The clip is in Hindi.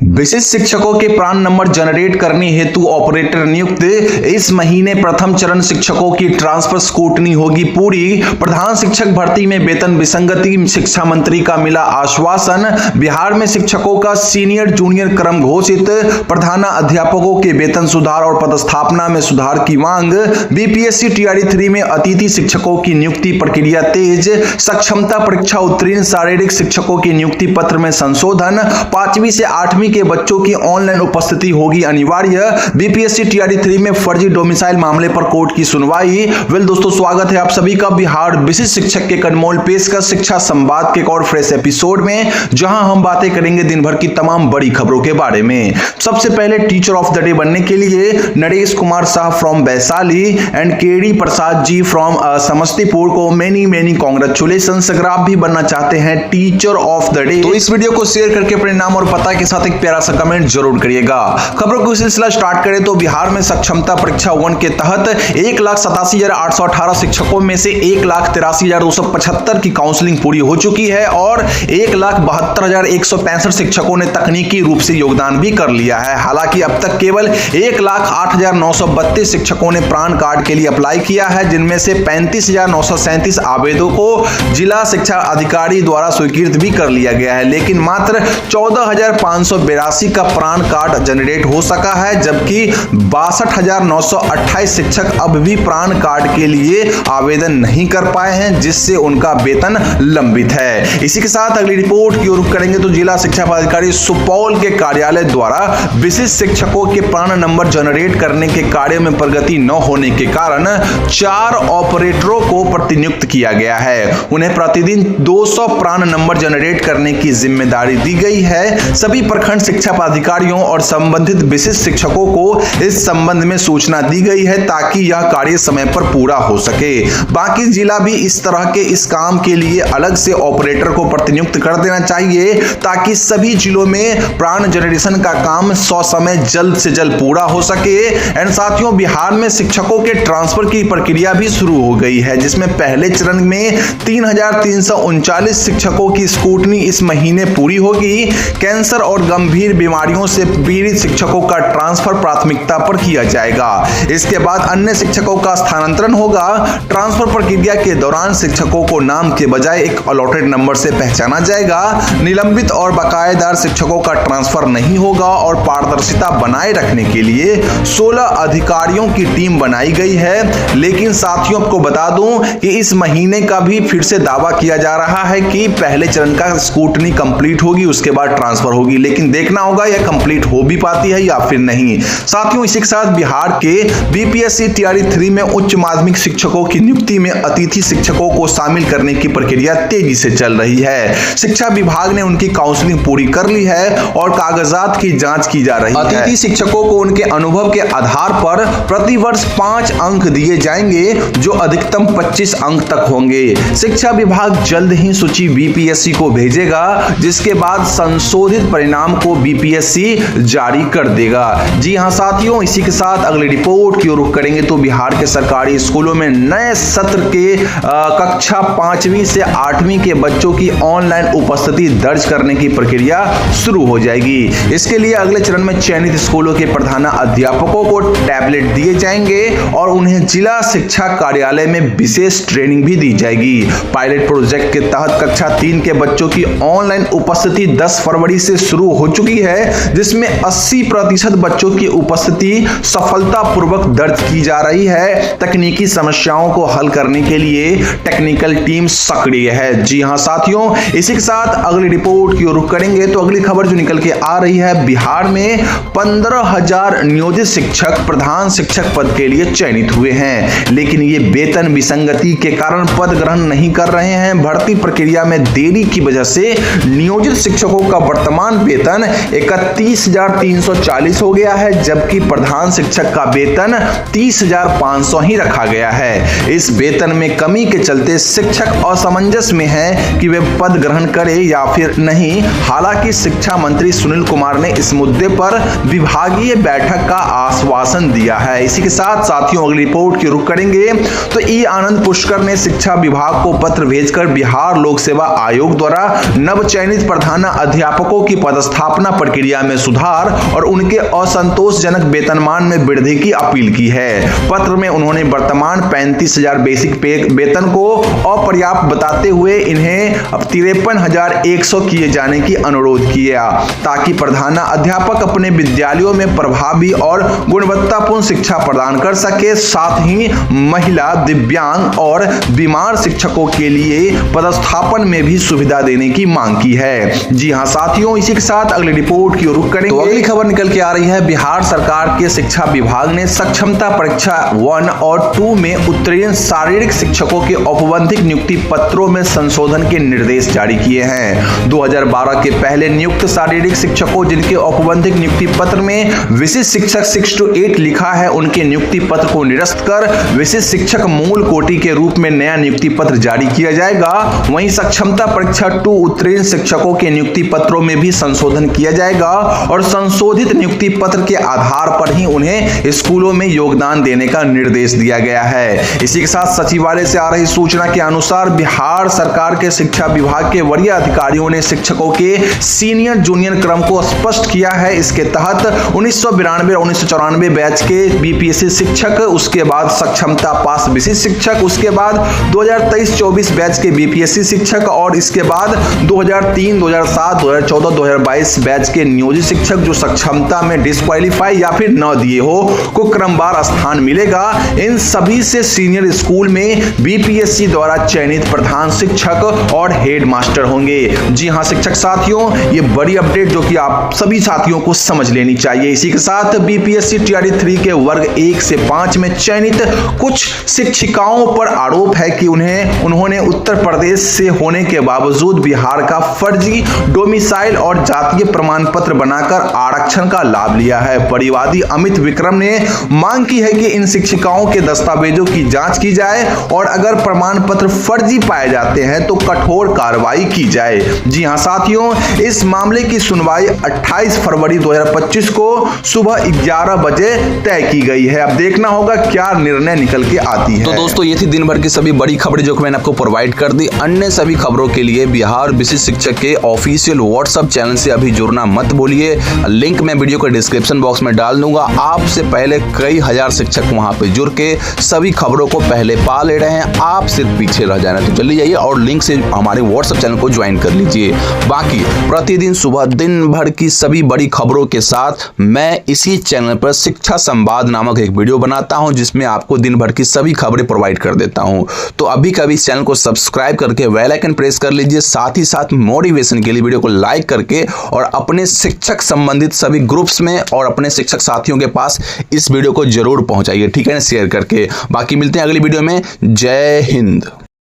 विशिष्ट शिक्षकों के प्राण नंबर जनरेट करने हेतु ऑपरेटर नियुक्त। इस महीने प्रथम चरण शिक्षकों की ट्रांसफर स्क्रूटनी होगी पूरी। प्रधान शिक्षक भर्ती में वेतन विसंगति, शिक्षा मंत्री का मिला आश्वासन। बिहार में शिक्षकों का सीनियर जूनियर क्रम घोषित। प्रधानाध्यापकों के वेतन सुधार और पदस्थापना में सुधार की मांग। बीपीएससी टीआरई 3 में अतिथि शिक्षकों की नियुक्ति प्रक्रिया तेज। सक्षमता परीक्षा उत्तीर्ण शारीरिक शिक्षकों की नियुक्ति पत्र में संशोधन। 5वीं से 8वीं के बच्चों की ऑनलाइन उपस्थिति होगी अनिवार्य। बीपीएससी टीआरई 3 में फर्जी डोमिसाइल मामले पर कोर्ट की सुनवाई। वेल दोस्तों, स्वागत है आप सभी का बिहार विशिष्ट शिक्षक के अनमोल पेशकश शिक्षा संवाद के एक और फ्रेश एपिसोड में, जहां हम बातें करेंगे दिन भर की तमाम बड़ी खबरों के बारे में। सबसे पहले टीचर ऑफ द डे बनने के लिए Naresh Kumar Shah from Vaishali and KD Prasad ji from Samastipur को मेनी कांग्रेचुलेशंस। अगर आप भी बनना चाहते हैं टीचर ऑफ द डे तो इस वीडियो को शेयर करके अपने नाम और पता के साथ एक प्यारा सा कमेंट जरूर करिएगा। खबरों का सिलसिला स्टार्ट करें तो बिहार में सक्षमता परीक्षा 1 के तहत 1,87,818 शिक्षकों में से 1,83,275 की काउंसलिंग पूरी हो चुकी है और 1,72,165 शिक्षकों ने तकनीकी रूप से योगदान भी कर लिया है। हालांकि अब तक केवल 1,08,932 शिक्षकों ने प्राण कार्ड के लिए अप्लाई किया है, जिनमें से 35,937 आवेदकों को जिला शिक्षा अधिकारी द्वारा स्वीकृत भी कर लिया गया है, लेकिन मात्र 14,582 का प्राण कार्ड जनरेट हो सका है, जबकि 62,928 शिक्षक अब भी प्राण कार्ड के लिए आवेदन नहीं कर पाए हैं, जिससे उनका वेतन लंबित है। इसी के साथ अगली रिपोर्ट की ओर रुख करेंगे तो जिला शिक्षा पदाधिकारी सुपौल के कार्यालय द्वारा विशिष्ट शिक्षकों के प्राण नंबर जनरेट करने के कार्य में प्रगति न होने के कारण 4 ऑपरेटरों को प्रतिनियुक्त किया गया है। उन्हें प्रतिदिन 200 प्राण नंबर जनरेट करने की जिम्मेदारी दी गई है। सभी प्रखंड शिक्षा पदाधिकारियों और संबंधित विशिष्ट शिक्षकों को इस संबंध में सूचना दी गई है ताकि यह कार्य समय पर पूरा हो सके। बाकी जिला भी इस तरह के इस काम के लिए अलग से ऑपरेटर को प्रतिनियुक्त कर देना चाहिए ताकि सभी जिलों में प्राण जनरेशन का काम समय जल्द से जल्द पूरा हो सके। एंड साथियों, बिहार में शिक्षकों के ट्रांसफर की प्रक्रिया भी शुरू हो गई है, जिसमें पहले चरण में 3,339 शिक्षकों की स्क्रूटनी इस महीने पूरी होगी। कैंसर और गंभीर बीमारियों से पीड़ित शिक्षकों का ट्रांसफर प्राथमिकता पर किया जाएगा। इसके बाद अन्य शिक्षकों का स्थानांतरण होगा। ट्रांसफर प्रक्रिया के दौरान शिक्षकों को नाम के बजाय एक अलॉटेड नंबर से पहचाना जाएगा। निलंबित और बकायेदार शिक्षकों का ट्रांसफर नहीं होगा और पारदर्शिता बनाए रखने के लिए 16 अधिकारियों की टीम बनाई गई है। लेकिन साथियों, आपको बता दूं कि इस महीने का भी फिर से दावा किया जा रहा है कि पहले चरण का स्क्रूटनी कंप्लीट होगी, उसके बाद ट्रांसफर होगी, लेकिन देखना होगा यह कंप्लीट हो भी पाती है या फिर नहीं। साथियों, इसी के साथ बिहार के बीपीएससी टीआरई 3 में उच्च माध्यमिक शिक्षकों की नियुक्ति में अतिथि शिक्षकों को शामिल करने की प्रक्रिया तेजी से चल रही है। शिक्षा विभाग ने उनकी काउंसलिंग पूरी कर ली है और कागजात की जांच की जा रही है। अतिथि शिक्षकों को उनके अनुभव के आधार पर प्रतिवर्ष 5 अंक दिए जाएंगे, जो अधिकतम 25 अंक तक होंगे। शिक्षा विभाग जल्द ही सूची बीपीएससी को भेजेगा, जिसके बाद संशोधित परिणाम को बीपीएससी जारी कर देगा। जी हां साथियों, इसी के साथ अगली रिपोर्ट की ओर रुख करेंगे तो बिहार के सरकारी स्कूलों में नए सत्र के कक्षा 5वीं से 8वीं के बच्चों की ऑनलाइन उपस्थिति दर्ज करने की प्रक्रिया शुरू हो जाएगी। इसके लिए अगले चरण में चयनित स्कूलों के प्रधानाध्यापकों को टैबलेट दिए जाएंगे और उन्हें जिला शिक्षा कार्यालय में विशेष ट्रेनिंग भी दी जाएगी। पायलट प्रोजेक्ट के तहत कक्षा 3 के बच्चों की ऑनलाइन उपस्थिति 10 फरवरी से शुरू हो चुकी है, जिसमें 80% बच्चों की उपस्थिति सफलतापूर्वक दर्ज की जा रही है। तकनीकी समस्याओं को हल करने के लिए टेक्निकल टीम सक्रिय है। जी हां साथियों, इसी के साथ अगली रिपोर्ट की ओर रुख करेंगे तो अगली खबर जो निकल के आ रही है, बिहार में 15,000 नियोजित शिक्षक प्रधान शिक्षक पद के लिए चयनित हुए हैं, लेकिन ये वेतन विसंगति के कारण पद ग्रहण नहीं कर रहे हैं। भर्ती प्रक्रिया में देरी की वजह से नियोजित शिक्षकों का वर्तमान वेतन 31,340 हो गया है, जबकि प्रधान शिक्षक का वेतन 30,500 ही रखा गया है। इस वेतन में कमी के चलते शिक्षक असमंजस में है कि वे पद ग्रहण करें या फिर नहीं। हालांकि शिक्षा मंत्री सुनील कुमार ने इस मुद्दे पर विभागीय बैठक का आश्वासन दिया है। इसी के साथ साथियों, अगली रिपोर्ट की रुख करेंगे तो ई आनंद पुष्कर ने शिक्षा विभाग को पत्र भेजकर बिहार लोक सेवा आयोग द्वारा नव चयनित प्रधानाध्यापकों की पदस्थापना स्थापना प्रक्रिया में सुधार और उनके असंतोषजनक वेतनमान में वृद्धि की अपील की है। पत्र में उन्होंने वर्तमान 35,000 बेसिक वेतन को अपर्याप्त बताते हुए इन्हें अब 53,100 किए जाने की अनुरोध किया, ताकि प्रधानाध्यापक अपने विद्यालयों में प्रभावी और गुणवत्तापूर्ण शिक्षा प्रदान कर सके। साथ ही महिला, दिव्यांग और बीमार शिक्षकों के लिए पदस्थापन में भी सुविधा देने की मांग की है। जी हां साथियों, इसी के साथ अगली रिपोर्ट की ओर रुख करेंगे। तो अगली खबर निकल के आ रही है, बिहार सरकार के शिक्षा विभाग ने सक्षमता परीक्षा 1 और 2 में उत्तीर्ण शारीरिक शिक्षकों के औपबंधिक नियुक्ति पत्रों में संशोधन के निर्देश जारी किए हैं। 2012 के पहले नियुक्त शारीरिक शिक्षकों जिनके औपबंधिक नियुक्ति पत्र में विशिष्ट शिक्षक 6 to 8 लिखा है, उनके नियुक्ति पत्र को निरस्त कर विशिष्ट शिक्षक मूल कोटि के रूप में नया नियुक्ति पत्र जारी किया जाएगा। वहीं सक्षमता परीक्षा 2 उत्तीर्ण शिक्षकों के नियुक्ति पत्रों में भी संशोधन किया जाएगा और संशोधित नियुक्ति पत्र के आधार पर ही उन्हें स्कूलों में योगदान देने का निर्देश दिया गया है। इसी के साथ सचिवालय से आ रही सूचना के अनुसार बिहार सरकार के शिक्षा विभाग के वरीय अधिकारियों ने शिक्षकों के सीनियर जूनियर क्रम को स्पष्ट किया है। इसके तहत 1992 और 1994 बैच के बीपीएससी शिक्षक, उसके बाद सक्षमता पास विशिष्ट शिक्षक, उसके बाद 2023-24 बैच के बीपीएससी शिक्षक और इसके बाद 2003, 2007, 2014, 2022 बैच के नियोजित शिक्षक जो सक्षमता में डिस्क्वालीफाई या फिर न दिए हो को क्रमवार स्थान मिलेगा। इन सभी से सीनियर स्कूल में बीपीएससी द्वारा चयनित प्रधान शिक्षक और हेड मास्टर होंगे। जी हां शिक्षक साथियों, ये बड़ी अपडेट जो कि आप सभी साथियों को समझ लेनी चाहिए। इसी के साथ बीपीएससी टीआरई 3 के वर्ग 1 से 5 में चयनित कुछ शिक्षिकाओं पर आरोप है कि उन्होंने उत्तर प्रदेश से होने के बावजूद बिहार का फर्जी डोमिसाइल और जातीय प्रमाण पत्र बनाकर आरक्षण का लाभ लिया है। परिवादी अमित विक्रम ने मांग की है कि इन शिक्षिकाओं के दस्तावेजों की जांच की जाए और अगर प्रमाण पत्र फर्जी पाए जाते हैं तो कठोर कार्रवाई की जाए। जी हां साथियों, इस मामले की सुनवाई 28 फरवरी 2025 को सुबह 11 बजे तय की गई है। अब देखना होगा क्या निर्णय निकल के आती है। तो दोस्तों ये थी दिन भर की सभी बड़ी खबरें जो कि मैंने आपको प्रोवाइड कर दी। अन्य सभी खबरों के लिए बिहार विशिष्ट शिक्षक के ऑफिशियल व्हाट्सएप चैनल से अभी जुड़ना मत भूलिए। लिंक मैं वीडियो के डिस्क्रिप्शन बॉक्स में डाल दूंगा। आपसे पहले कई हजार शिक्षक वहां पे जुड़ के सभी खबरों को पहले पा ले रहे हैं, आप सिर्फ पीछे रह जाना। तो जल्दी जाइए और लिंक से हमारे व्हाट्सएप चैनल को ज्वाइन कर लीजिए। बाकी प्रतिदिन सुबह दिन भर की सभी बड़ी खबरों के साथ मैं इसी चैनल पर शिक्षा संवाद नामक एक वीडियो बनाता हूं, जिसमें आपको दिन भर की सभी खबरें प्रोवाइड कर देता हूं। तो अभी कभी इस चैनल को सब्सक्राइब करके बेल आइकन प्रेस कर लीजिए। साथ ही साथ मोटिवेशन के लिए वीडियो को लाइक करके और अपने शिक्षक संबंधित सभी ग्रुप्स में और अपने शिक्षक साथियों के पास इस वीडियो को जरूर पहुंचाइए, ठीक है ना, शेयर करके। बाकी मिलते हैं अगली वीडियो में। जय हिंद।